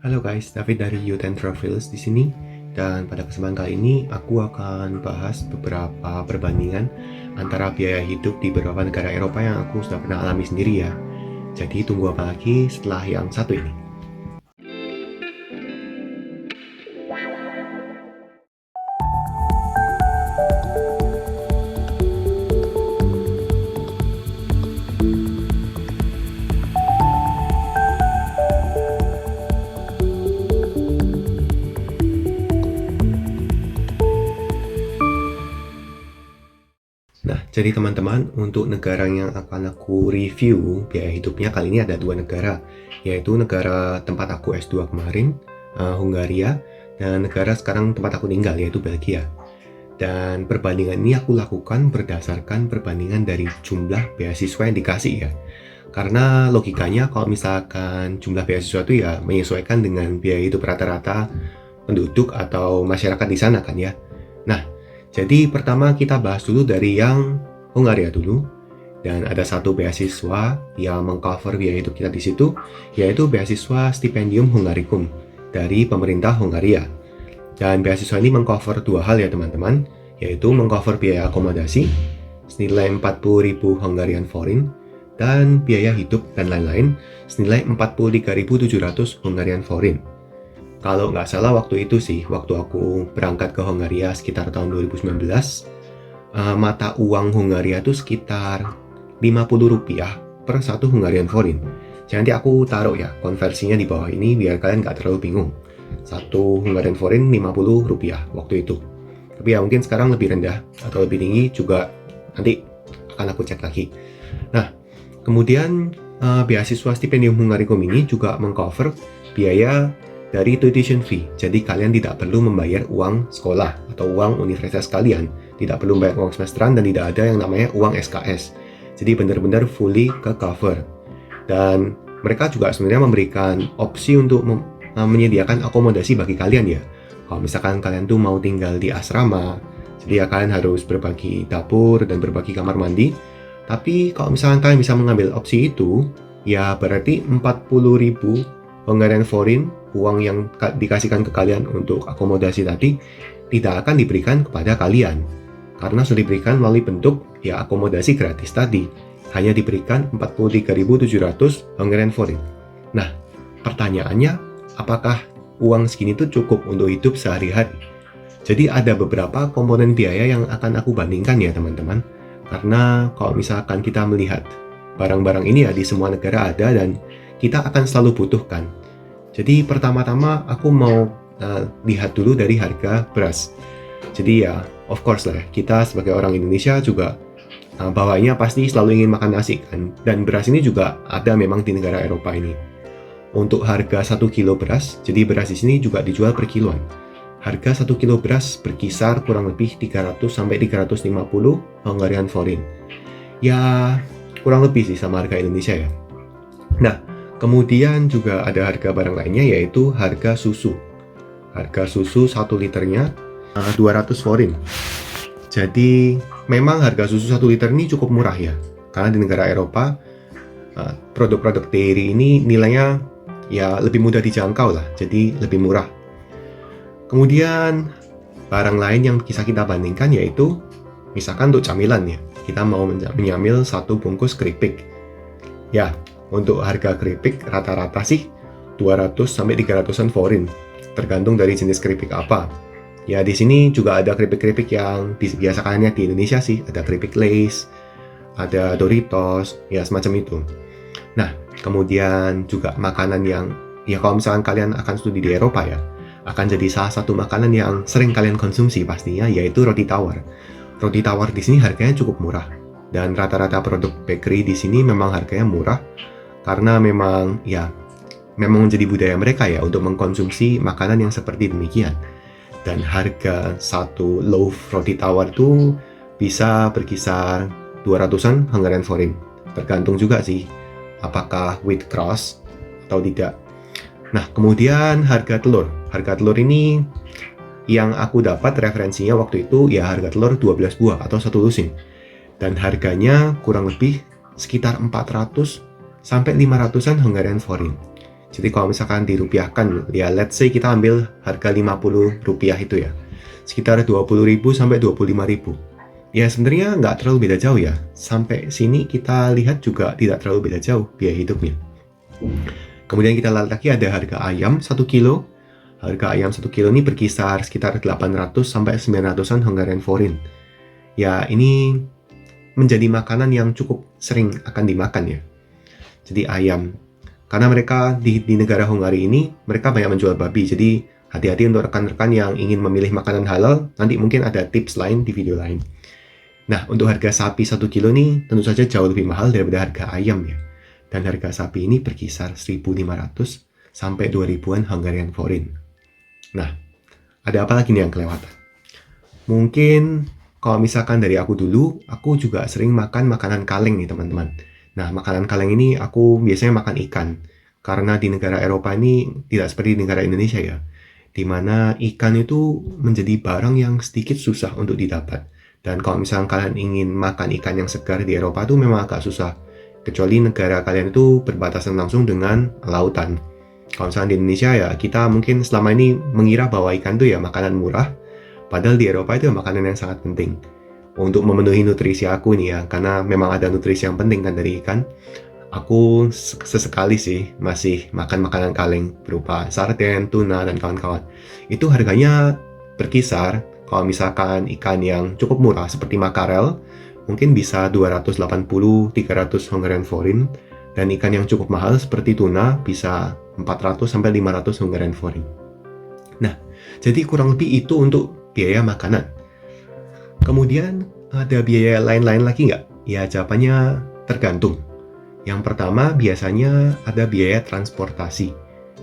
Halo guys, David dari Youth and Travels di sini. Dan pada kesempatan kali ini aku akan bahas beberapa perbandingan antara biaya hidup di beberapa negara Eropa yang aku sudah pernah alami sendiri ya. Jadi tunggu apa lagi setelah yang satu ini. Nah, jadi teman-teman, untuk negara yang akan aku review biaya hidupnya kali ini ada dua negara, yaitu negara tempat aku S2 kemarin, Hungaria, dan negara sekarang tempat aku tinggal, yaitu Belgia. Dan perbandingan ini aku lakukan berdasarkan perbandingan dari jumlah beasiswa yang dikasih ya. Karena logikanya kalau misalkan jumlah beasiswa itu ya menyesuaikan dengan biaya hidup rata-rata penduduk atau masyarakat di sana kan ya. Nah, jadi pertama kita bahas dulu dari yang Hungaria dulu. Dan ada satu beasiswa yang mengcover biaya hidup kita di situ, yaitu beasiswa Stipendium Hungaricum dari pemerintah Hungaria. Dan beasiswa ini mengcover dua hal ya teman-teman, yaitu mengcover biaya akomodasi senilai 40.000 Hungarian forint dan biaya hidup dan lain-lain senilai 43.700 Hungarian forint. Kalau nggak salah waktu itu sih, waktu aku berangkat ke Hungaria sekitar tahun 2019, mata uang Hungaria itu sekitar 50 rupiah per satu Hungarian forint. Jadi nanti aku taruh ya konversinya di bawah ini biar kalian nggak terlalu bingung. Satu Hungarian forint 50 rupiah waktu itu. Tapi ya mungkin sekarang lebih rendah atau lebih tinggi juga nanti akan aku cek lagi. Nah, kemudian beasiswa Stipendium Hungaricum ini juga mengcover biaya dari tuition fee. Jadi kalian tidak perlu membayar uang sekolah atau uang universitas kalian. Tidak perlu membayar uang semesteran dan tidak ada yang namanya uang SKS. Jadi benar-benar fully ke cover. Dan mereka juga sebenarnya memberikan opsi untuk menyediakan akomodasi bagi kalian ya. Kalau misalkan kalian tuh mau tinggal di asrama, jadi ya kalian harus berbagi dapur dan berbagi kamar mandi. Tapi kalau misalkan kalian bisa mengambil opsi itu, ya berarti 40.000 Hungarian forint, uang yang dikasihkan ke kalian untuk akomodasi tadi, tidak akan diberikan kepada kalian. Karena sudah diberikan melalui bentuk ya akomodasi gratis tadi. Hanya diberikan 43.700 Hungarian forint. Nah, pertanyaannya, apakah uang segini tuh cukup untuk hidup sehari-hari? Jadi ada beberapa komponen biaya yang akan aku bandingkan ya teman-teman. Karena kalau misalkan kita melihat barang-barang ini ya di semua negara ada dan kita akan selalu butuhkan. Jadi pertama-tama aku mau lihat dulu dari harga beras. Jadi ya of course lah kita sebagai orang Indonesia juga bawahnya pasti selalu ingin makan nasi kan. Dan beras ini juga ada memang di negara Eropa ini. Untuk harga 1 kilo beras, jadi beras di sini juga dijual per kiloan. Harga 1 kilo beras berkisar kurang lebih 300 sampai 350 Hungarian forint. Ya kurang lebih sih sama harga Indonesia ya. Nah, kemudian juga ada harga barang lainnya yaitu harga susu. Harga susu 1 liternya 200 forint. Jadi memang harga susu 1 liter ini cukup murah ya. Karena di negara Eropa produk-produk dairy ini nilainya ya lebih mudah dijangkau lah. Jadi lebih murah. Kemudian barang lain yang bisa kita bandingkan yaitu misalkan untuk camilan ya. Kita mau menyamil 1 bungkus keripik. Ya, untuk harga keripik rata-rata sih 200 sampai 300-an forint, tergantung dari jenis keripik apa. Ya di sini juga ada keripik-keripik yang biasakannya di Indonesia sih, ada keripik Lay's, ada Doritos, ya semacam itu. Nah, kemudian juga makanan yang ya kalau misalkan kalian akan studi di Eropa ya, akan jadi salah satu makanan yang sering kalian konsumsi pastinya yaitu roti tawar. Roti tawar di sini harganya cukup murah dan rata-rata produk bakery di sini memang harganya murah. Karena memang menjadi budaya mereka ya untuk mengkonsumsi makanan yang seperti demikian. Dan harga 1 loaf roti tawar itu bisa berkisar 200-an Hungarian forint. Tergantung juga sih apakah with crust atau tidak. Nah, kemudian harga telur. Harga telur ini yang aku dapat referensinya waktu itu ya harga telur 12 buah atau 1 lusin. Dan harganya kurang lebih sekitar 400 sampai 500-an Hungarian forint. Jadi kalau misalkan dirupiahkan, ya let's say kita ambil harga Rp50 itu ya, sekitar 20.000 sampai 25.000. Ya sebenarnya nggak terlalu beda jauh ya. Sampai sini kita lihat juga tidak terlalu beda jauh biaya hidupnya. Kemudian kita lihat lagi ada harga ayam 1 kilo. Harga ayam 1 kilo ini berkisar sekitar 800 sampai 900-an Hungarian forint. Ya ini menjadi makanan yang cukup sering akan dimakan ya. Jadi ayam. Karena mereka di negara Hungaria ini, mereka banyak menjual babi. Jadi hati-hati untuk rekan-rekan yang ingin memilih makanan halal. Nanti mungkin ada tips lain di video lain. Nah, untuk harga sapi 1 kilo ini tentu saja jauh lebih mahal daripada harga ayam ya. Dan harga sapi ini berkisar 1.500 sampai 2.000-an Hungarian forint. Nah, ada apa lagi nih yang kelewatan? Mungkin kalau misalkan dari aku dulu, aku juga sering makan makanan kaleng nih teman-teman. Nah, makanan kaleng ini aku biasanya makan ikan. Karena di negara Eropa ini tidak seperti di negara Indonesia ya. Di mana ikan itu menjadi barang yang sedikit susah untuk didapat. Dan kalau misalkan kalian ingin makan ikan yang segar di Eropa itu memang agak susah. Kecuali negara kalian itu berbatasan langsung dengan lautan. Kalau misalkan di Indonesia ya kita mungkin selama ini mengira bahwa ikan itu ya makanan murah. Padahal di Eropa itu makanan yang sangat penting. Untuk memenuhi nutrisi aku nih ya, karena memang ada nutrisi yang penting kan dari ikan. Aku sesekali sih masih makan makanan kaleng berupa sarden, tuna, dan kawan-kawan. Itu harganya berkisar, kalau misalkan ikan yang cukup murah seperti makarel, mungkin bisa 280-300 Hungarian forint. Dan ikan yang cukup mahal seperti tuna bisa 400-500 Hungarian forint. Nah, jadi kurang lebih itu untuk biaya makanan. Kemudian ada biaya lain-lain lagi nggak? Ya jawabannya tergantung. Yang pertama biasanya ada biaya transportasi.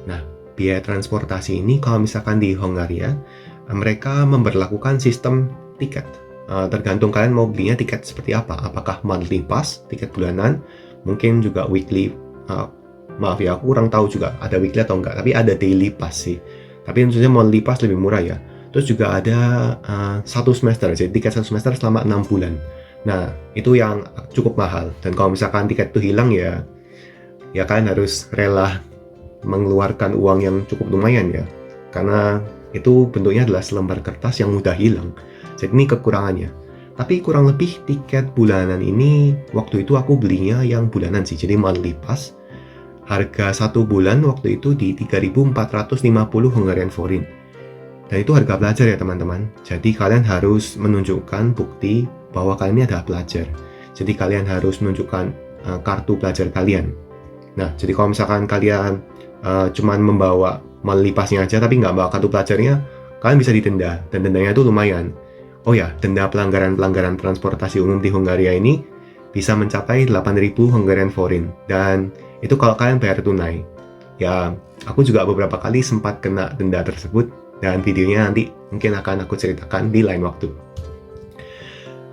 Nah, biaya transportasi ini kalau misalkan di Hongaria, mereka memberlakukan sistem tiket. Tergantung kalian mau belinya tiket seperti apa. Apakah monthly pass, tiket bulanan, mungkin juga weekly. Maaf ya, aku kurang tahu juga ada weekly atau enggak. Tapi ada daily pass sih. Tapi tentunya monthly pass lebih murah ya. Terus juga ada 1 semester, jadi tiket 1 semester selama 6 bulan. Nah, itu yang cukup mahal. Dan kalau misalkan tiket itu hilang ya kalian harus rela mengeluarkan uang yang cukup lumayan ya. Karena itu bentuknya adalah selembar kertas yang mudah hilang. Jadi ini kekurangannya. Tapi kurang lebih tiket bulanan ini, waktu itu aku belinya yang bulanan sih, jadi monthly pass. Harga 1 bulan waktu itu di 3.450 Hungarian forint. Dan itu harga pelajar ya teman-teman. Jadi kalian harus menunjukkan bukti bahwa kalian ini adalah pelajar. Jadi kalian harus menunjukkan kartu pelajar kalian. Nah, jadi kalau misalkan kalian cuman membawa monthly pass-nya aja tapi nggak bawa kartu pelajarnya, kalian bisa didenda. Dan dendanya itu lumayan. Oh ya, denda pelanggaran transportasi umum di Hungaria ini bisa mencapai 8.000 Hungarian forint. Dan itu kalau kalian bayar tunai. Ya, aku juga beberapa kali sempat kena denda tersebut. Dan videonya nanti mungkin akan aku ceritakan di lain waktu.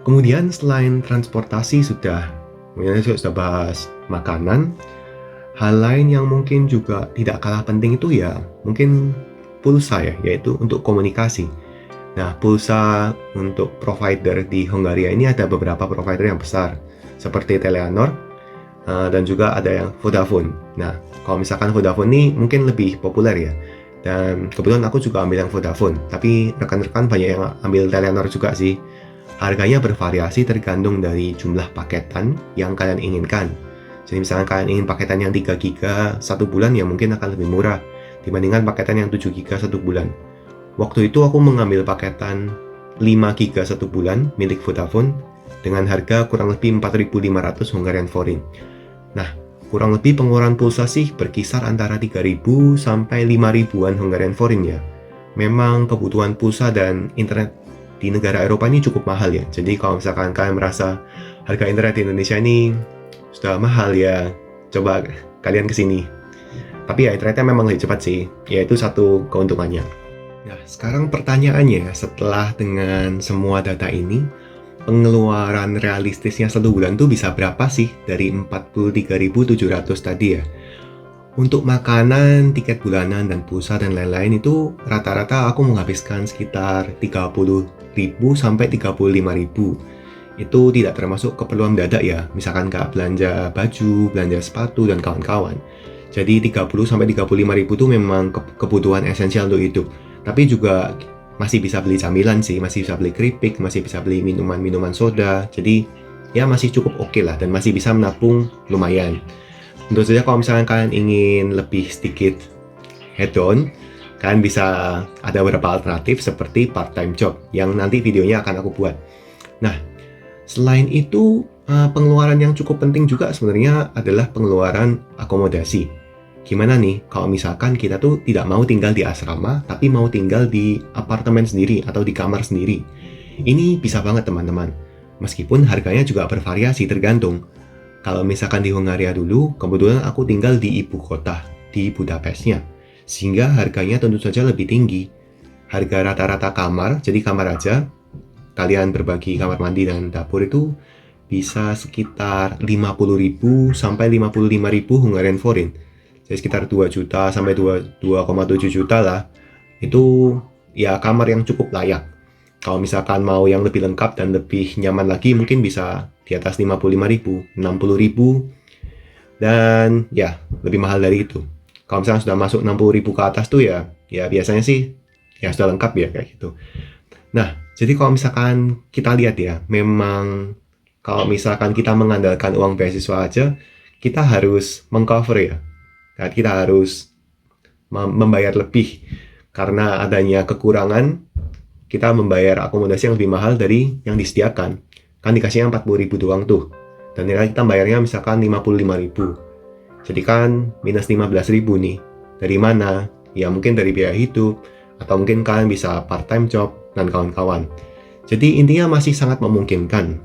Kemudian selain transportasi kemudian sudah bahas makanan. Hal lain yang mungkin juga tidak kalah penting itu ya mungkin pulsa ya, yaitu untuk komunikasi. Nah, pulsa untuk provider di Hungaria ini ada beberapa provider yang besar seperti Telenor dan juga ada yang Vodafone. Nah, kalau misalkan Vodafone ini mungkin lebih populer ya. Dan kebetulan aku juga ambil yang Vodafone, tapi rekan-rekan banyak yang ambil Telenor juga sih. Harganya bervariasi tergantung dari jumlah paketan yang kalian inginkan. Jadi misalkan kalian ingin paketan yang 3 GB 1 bulan ya mungkin akan lebih murah dibandingkan paketan yang 7 GB 1 bulan. Waktu itu aku mengambil paketan 5 GB 1 bulan milik Vodafone dengan harga kurang lebih 4.500 Hungarian forint. Nah, kurang lebih pengeluaran pulsa sih berkisar antara 3.000 sampai 5.000-an Hungarian forint ya. Memang kebutuhan pulsa dan internet di negara Eropa ini cukup mahal ya. Jadi kalau misalkan kalian merasa harga internet di Indonesia ini sudah mahal ya, coba kalian kesini. Tapi ya internetnya memang lebih cepat sih, yaitu satu keuntungannya. Nah, sekarang pertanyaannya, setelah dengan semua data ini, pengeluaran realistisnya 1 bulan tuh bisa berapa sih dari 43.700 tadi ya? Untuk makanan, tiket bulanan, dan pulsa dan lain-lain itu rata-rata aku menghabiskan sekitar 30.000 sampai 35.000. Itu tidak termasuk keperluan mendadak ya, misalkan kayak belanja baju, belanja sepatu, dan kawan-kawan. Jadi 30-35 ribu itu memang kebutuhan esensial untuk hidup. Tapi juga masih bisa beli camilan sih, masih bisa beli keripik, masih bisa beli minuman-minuman soda. Jadi ya masih cukup oke lah, dan masih bisa menabung lumayan. Tentu saja kalau misalkan kalian ingin lebih sedikit hedon, kalian bisa ada beberapa alternatif seperti part-time job yang nanti videonya akan aku buat. Nah, selain itu, pengeluaran yang cukup penting juga sebenarnya adalah pengeluaran akomodasi. Gimana nih kalau misalkan kita tuh tidak mau tinggal di asrama, tapi mau tinggal di apartemen sendiri atau di kamar sendiri? Ini bisa banget teman-teman. Meskipun harganya juga bervariasi tergantung. Kalau misalkan di Hungaria dulu, kebetulan aku tinggal di ibu kota, di Budapestnya. Sehingga harganya tentu saja lebih tinggi. Harga rata-rata kamar, jadi kamar aja, kalian berbagi kamar mandi dan dapur itu bisa sekitar 50.000 sampai 55.000 Hungarian forint. Jadi sekitar 2 juta sampai 2,7 juta lah. Itu ya kamar yang cukup layak. Kalau misalkan mau yang lebih lengkap dan lebih nyaman lagi, mungkin bisa di atas 55.000, 60.000, dan ya lebih mahal dari itu. Kalau misalkan sudah masuk 60.000 ke atas tuh ya biasanya sih ya sudah lengkap ya kayak gitu. Nah, jadi kalau misalkan kita lihat ya, memang kalau misalkan kita mengandalkan uang beasiswa aja, kita harus mengcover ya. Kita harus membayar lebih karena adanya kekurangan, kita membayar akomodasi yang lebih mahal dari yang disediakan. Kan dikasihnya 40.000 doang tuh, dan nilai kita bayarnya misalkan 55.000. Jadi kan minus 15.000 nih. Dari mana? Ya mungkin dari biaya hidup, atau mungkin kalian bisa part-time job dan kawan-kawan. Jadi intinya masih sangat memungkinkan.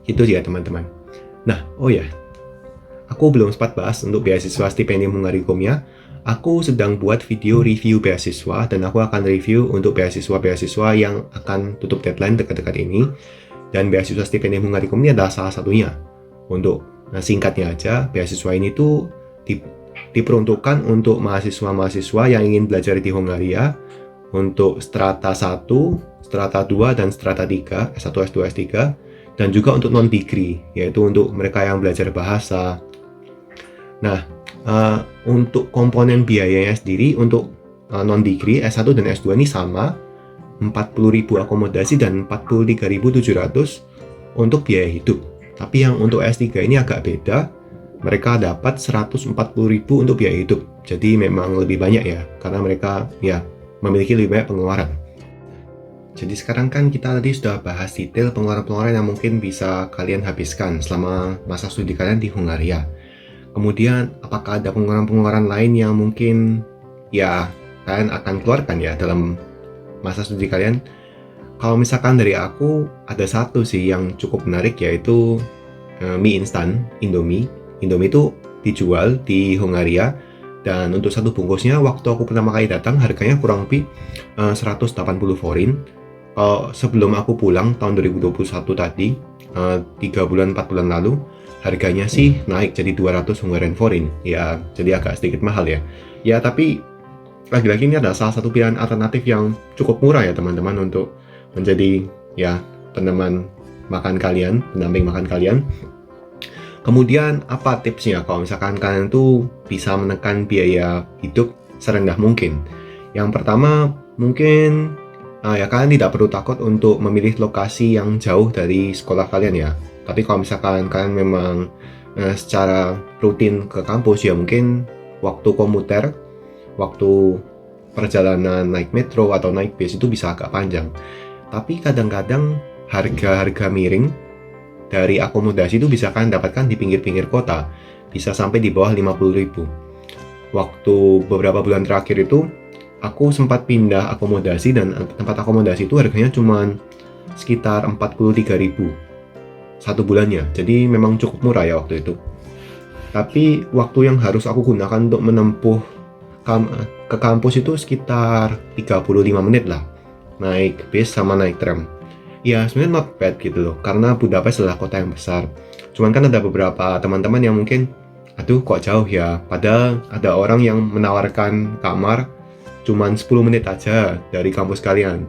Itu ya teman-teman. Nah, oh ya, aku belum sempat bahas untuk beasiswa stipendium Hungarikumnya. Aku sedang buat video review beasiswa, dan aku akan review untuk beasiswa-beasiswa yang akan tutup deadline dekat-dekat ini. Dan beasiswa stipendium Hungarikum ini adalah salah satunya. Untuk singkatnya aja, beasiswa ini tuh diperuntukkan untuk mahasiswa-mahasiswa yang ingin belajar di Hungaria untuk strata 1, strata 2, dan strata 3, S1, S2, S3, dan juga untuk non-degree, yaitu untuk mereka yang belajar bahasa. Nah, untuk komponen biayanya sendiri untuk non-degree, S1 dan S2 ini sama, 40.000 akomodasi dan 43.700 untuk biaya hidup. Tapi yang untuk S3 ini agak beda, mereka dapat 140.000 untuk biaya hidup. Jadi memang lebih banyak ya, karena mereka ya memiliki lebih banyak pengeluaran. Jadi sekarang kan kita tadi sudah bahas detail pengeluaran-pengeluaran yang mungkin bisa kalian habiskan selama masa studi kalian di Hungaria. Kemudian apakah ada pengeluaran-pengeluaran lain yang mungkin ya kalian akan keluarkan ya dalam masa studi kalian? Kalau misalkan dari aku, ada satu sih yang cukup menarik, yaitu mie instan, Indomie. Indomie itu dijual di Hungaria, dan untuk satu bungkusnya waktu aku pertama kali datang harganya kurang lebih 180 forint. Sebelum aku pulang tahun 2021 tadi, 3 bulan 4 bulan lalu, harganya sih naik jadi 200 Hungarian forint. Ya, jadi agak sedikit mahal ya. Ya, tapi lagi-lagi ini adalah salah satu pilihan alternatif yang cukup murah ya teman-teman untuk menjadi ya peneman makan kalian, pendamping makan kalian. Kemudian apa tipsnya kalau misalkan kalian tuh bisa menekan biaya hidup serendah mungkin? Yang pertama mungkin ya kalian tidak perlu takut untuk memilih lokasi yang jauh dari sekolah kalian ya. Tapi kalau misalkan kalian memang secara rutin ke kampus, ya mungkin waktu komuter, waktu perjalanan naik metro atau naik bis itu bisa agak panjang. Tapi kadang-kadang harga-harga miring dari akomodasi itu bisa kalian dapatkan di pinggir-pinggir kota, bisa sampai di bawah 50.000. Waktu beberapa bulan terakhir itu aku sempat pindah akomodasi, dan tempat akomodasi itu harganya cuma sekitar 43.000 satu bulannya. Jadi memang cukup murah ya waktu itu. Tapi waktu yang harus aku gunakan untuk menempuh ke kampus itu sekitar 35 menit lah, naik bis sama naik tram. Ya sebenarnya not bad gitu loh, karena Budapest adalah kota yang besar. Cuman kan ada beberapa teman-teman yang mungkin, aduh kok jauh ya, padahal ada orang yang menawarkan kamar cuman 10 menit aja dari kampus kalian.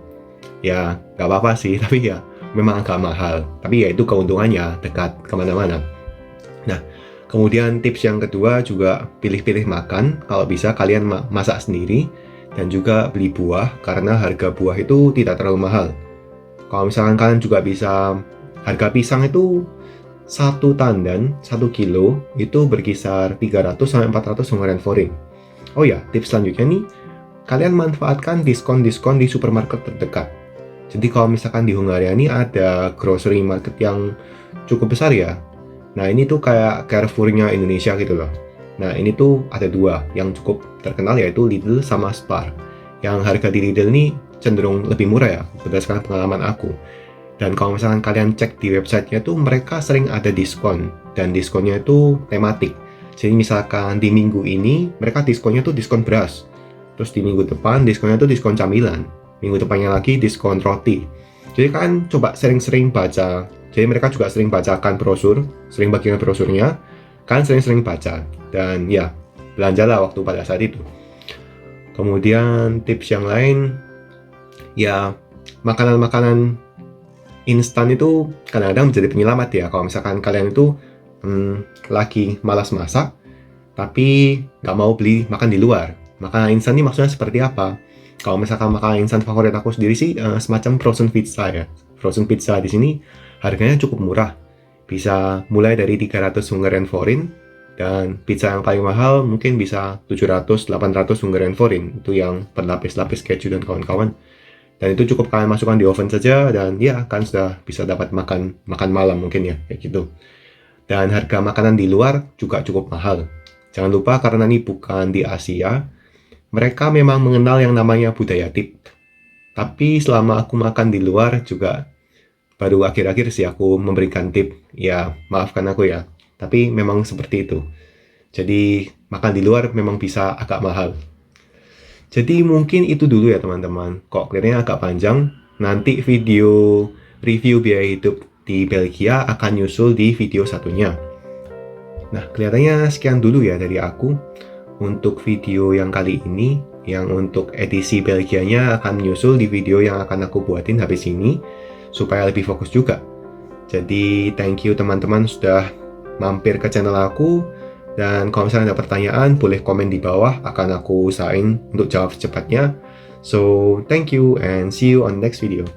Ya gak apa-apa sih, tapi ya memang agak mahal. Tapi ya itu keuntungannya, dekat kemana-mana. Nah, Kemudian tips yang kedua juga pilih-pilih makan, kalau bisa kalian masak sendiri, dan juga beli buah karena harga buah itu tidak terlalu mahal. Kalau misalkan kalian juga bisa, harga pisang itu satu tandan 1 kilo itu berkisar 300-400 Hungarian forint. Oh ya, tips selanjutnya nih, kalian manfaatkan diskon-diskon di supermarket terdekat. Jadi kalau misalkan di Hungaria ini ada grocery market yang cukup besar ya. Nah ini tuh kayak Carrefour-nya Indonesia gitu loh. Nah ini tuh ada dua yang cukup terkenal yaitu Lidl sama Spar. Yang harga di Lidl ini cenderung lebih murah ya berdasarkan pengalaman aku. Dan kalau misalkan kalian cek di websitenya tuh mereka sering ada diskon. Dan diskonnya itu tematik. Jadi misalkan di minggu ini mereka diskonnya tuh diskon beras. Terus di minggu depan diskonnya tuh diskon camilan. Minggu depannya lagi diskon roti. Jadi kan coba sering-sering baca. Jadi mereka juga sering bacakan brosur, sering bagikan brosurnya. Kan sering-sering baca. Dan ya, belanjalah waktu pada saat itu. Kemudian tips yang lain, ya makanan-makanan instan itu kadang-kadang menjadi penyelamat ya. Kalau misalkan kalian itu lagi malas masak, tapi nggak mau beli makan di luar. Makanan instan ini maksudnya seperti apa? Kalau misalkan makanan instan favorit aku sendiri sih semacam frozen pizza ya. Frozen pizza di sini harganya cukup murah. Bisa mulai dari 300 Hungarian forint dan pizza yang paling mahal mungkin bisa 700-800 Hungarian forint. Itu yang berlapis-lapis keju dan kawan-kawan. Dan itu cukup kalian masukkan di oven saja dan ya kan sudah bisa dapat makan malam mungkin ya kayak gitu. Dan harga makanan di luar juga cukup mahal. Jangan lupa karena ini bukan di Asia, mereka memang mengenal yang namanya budaya tip. Tapi selama aku makan di luar juga baru akhir-akhir sih aku memberikan tip. Ya, maafkan aku ya. Tapi memang seperti itu. Jadi, makan di luar memang bisa agak mahal. Jadi, mungkin itu dulu ya teman-teman. Kok kelihatannya agak panjang. Nanti video review biaya hidup di Belgia akan nyusul di video satunya. Nah, kelihatannya sekian dulu ya dari aku. Untuk video yang kali ini, yang untuk edisi Belgianya akan menyusul di video yang akan aku buatin habis ini. Supaya lebih fokus juga. Jadi thank you teman-teman sudah mampir ke channel aku. Dan kalau misalnya ada pertanyaan boleh komen di bawah, akan aku usahain untuk jawab secepatnya. So thank you and see you on next video.